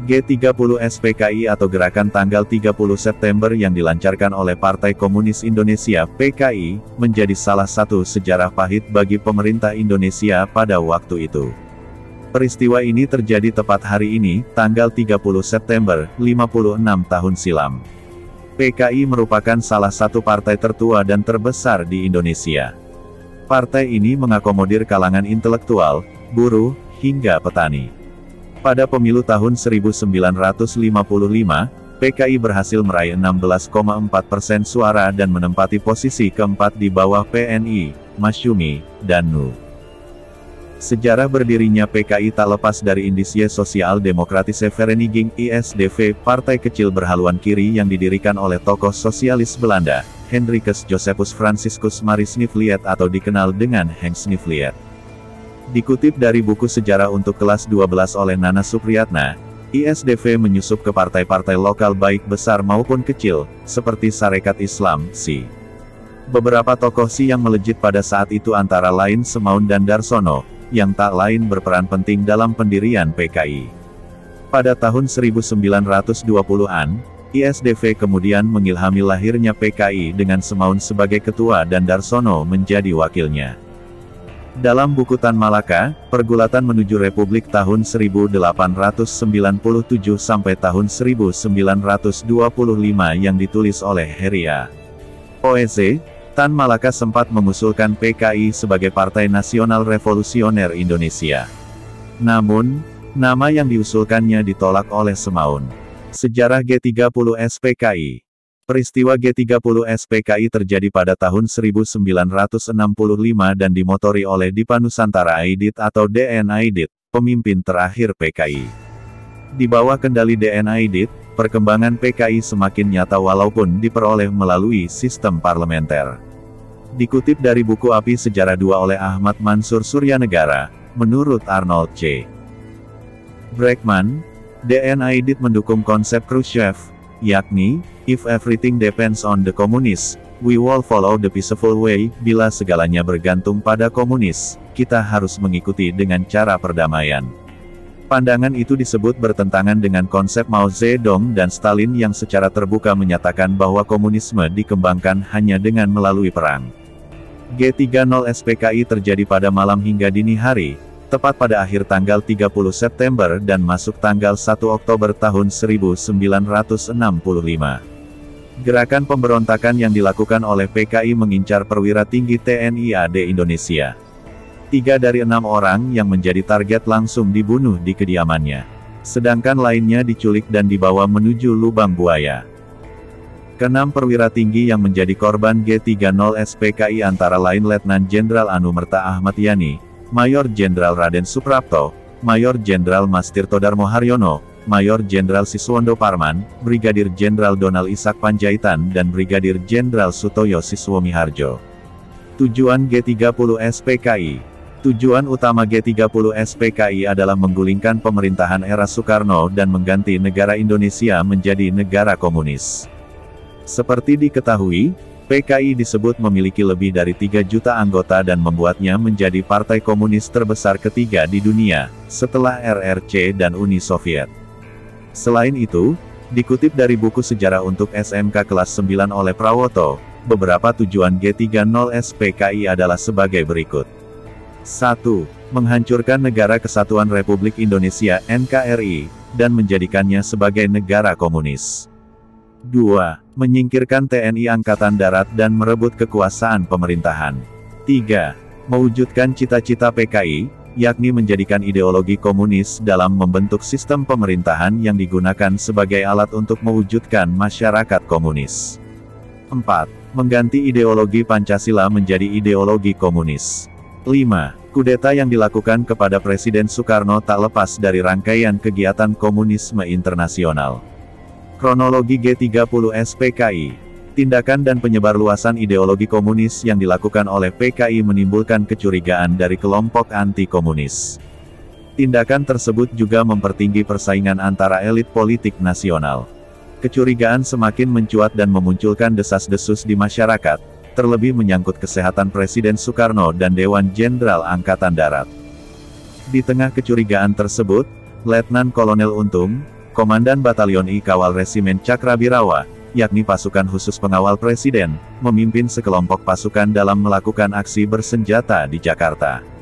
G30 SPKI atau Gerakan Tanggal 30 September yang dilancarkan oleh Partai Komunis Indonesia (PKI), menjadi salah satu sejarah pahit bagi pemerintah Indonesia pada waktu itu. Peristiwa ini terjadi tepat hari ini, tanggal 30 September, 56 tahun silam. PKI merupakan salah satu partai tertua dan terbesar di Indonesia. Partai ini mengakomodir kalangan intelektual, buruh, hingga petani. Pada pemilu tahun 1955, PKI berhasil meraih 16,4% suara dan menempati posisi keempat di bawah PNI, Masyumi, dan NU. Sejarah berdirinya PKI tak lepas dari Indische Sociaal Democratische Vereniging (ISDV), partai kecil berhaluan kiri yang didirikan oleh tokoh sosialis Belanda, Hendrikus Josephus Franciscus Marie Sniveliet atau dikenal dengan Henk Sniveliet. Dikutip dari buku Sejarah untuk Kelas 12 oleh Nana Supriyatna, ISDV menyusup ke partai-partai lokal baik besar maupun kecil, seperti Sarekat Islam, SI. Beberapa tokoh SI yang melejit pada saat itu antara lain Semaun dan Darsono, yang tak lain berperan penting dalam pendirian PKI. Pada tahun 1920-an, ISDV kemudian mengilhami lahirnya PKI dengan Semaun sebagai ketua dan Darsono menjadi wakilnya. Dalam buku Tan Malaka, Pergulatan Menuju Republik tahun 1897 sampai tahun 1925 yang ditulis oleh Heria Oeze, Tan Malaka sempat mengusulkan PKI sebagai Partai Nasional Revolusioner Indonesia. Namun, nama yang diusulkannya ditolak oleh Semaun. Sejarah G30 SPKI. Peristiwa G30 SPKI terjadi pada tahun 1965 dan dimotori oleh Dipa Nusantara Aidit atau DN Aidit, pemimpin terakhir PKI. Di bawah kendali DN Aidit, perkembangan PKI semakin nyata walaupun diperoleh melalui sistem parlementer. Dikutip dari buku Api Sejarah II oleh Ahmad Mansur Suryanegara, menurut Arnold C. Bregman, DN Aidit mendukung konsep Khrushchev, yakni, "If everything depends on the communists, we will follow the peaceful way." Bila segalanya bergantung pada komunis, kita harus mengikuti dengan cara perdamaian. Pandangan itu disebut bertentangan dengan konsep Mao Zedong dan Stalin yang secara terbuka menyatakan bahwa komunisme dikembangkan hanya dengan melalui perang. G30 SPKI terjadi pada malam hingga dini hari, tepat pada akhir tanggal 30 September dan masuk tanggal 1 Oktober tahun 1965. Gerakan pemberontakan yang dilakukan oleh PKI mengincar perwira tinggi TNI AD Indonesia. 3 dari 6 orang yang menjadi target langsung dibunuh di kediamannya. Sedangkan lainnya diculik dan dibawa menuju lubang buaya. Ke-6 perwira tinggi yang menjadi korban G30 SPKI antara lain Letnan Jenderal Anu Merta Ahmad Yani, Mayor Jenderal Raden Suprapto, Mayor Jenderal Mas Tirto Darmo Haryono, Mayor Jenderal Siswondo Parman, Brigadir Jenderal Donald Ishak Panjaitan dan Brigadir Jenderal Sutoyo Siswomiharjo. Tujuan G30 SPKI. Tujuan utama G30 SPKI adalah menggulingkan pemerintahan era Soekarno dan mengganti negara Indonesia menjadi negara komunis. Seperti diketahui, PKI disebut memiliki lebih dari 3 juta anggota dan membuatnya menjadi partai komunis terbesar ketiga di dunia, setelah RRC dan Uni Soviet. Selain itu, dikutip dari buku Sejarah untuk SMK kelas 9 oleh Prawoto, beberapa tujuan G30 SPKI adalah sebagai berikut. 1. Menghancurkan Negara Kesatuan Republik Indonesia (NKRI), dan menjadikannya sebagai negara komunis. 2. Menyingkirkan TNI Angkatan Darat dan merebut kekuasaan pemerintahan. 3. Mewujudkan cita-cita PKI, yakni menjadikan ideologi komunis dalam membentuk sistem pemerintahan yang digunakan sebagai alat untuk mewujudkan masyarakat komunis. 4. Mengganti ideologi Pancasila menjadi ideologi komunis. 5. Kudeta yang dilakukan kepada Presiden Soekarno tak lepas dari rangkaian kegiatan komunisme internasional. Kronologi G30 SPKI. Tindakan dan penyebarluasan ideologi komunis yang dilakukan oleh PKI menimbulkan kecurigaan dari kelompok anti-komunis. Tindakan tersebut juga mempertinggi persaingan antara elit politik nasional. Kecurigaan semakin mencuat dan memunculkan desas-desus di masyarakat, terlebih menyangkut kesehatan Presiden Soekarno dan Dewan Jenderal Angkatan Darat. Di tengah kecurigaan tersebut, Letnan Kolonel Untung, Komandan Batalion I Kawal Resimen Cakrabirawa, yakni pasukan khusus pengawal Presiden, memimpin sekelompok pasukan dalam melakukan aksi bersenjata di Jakarta.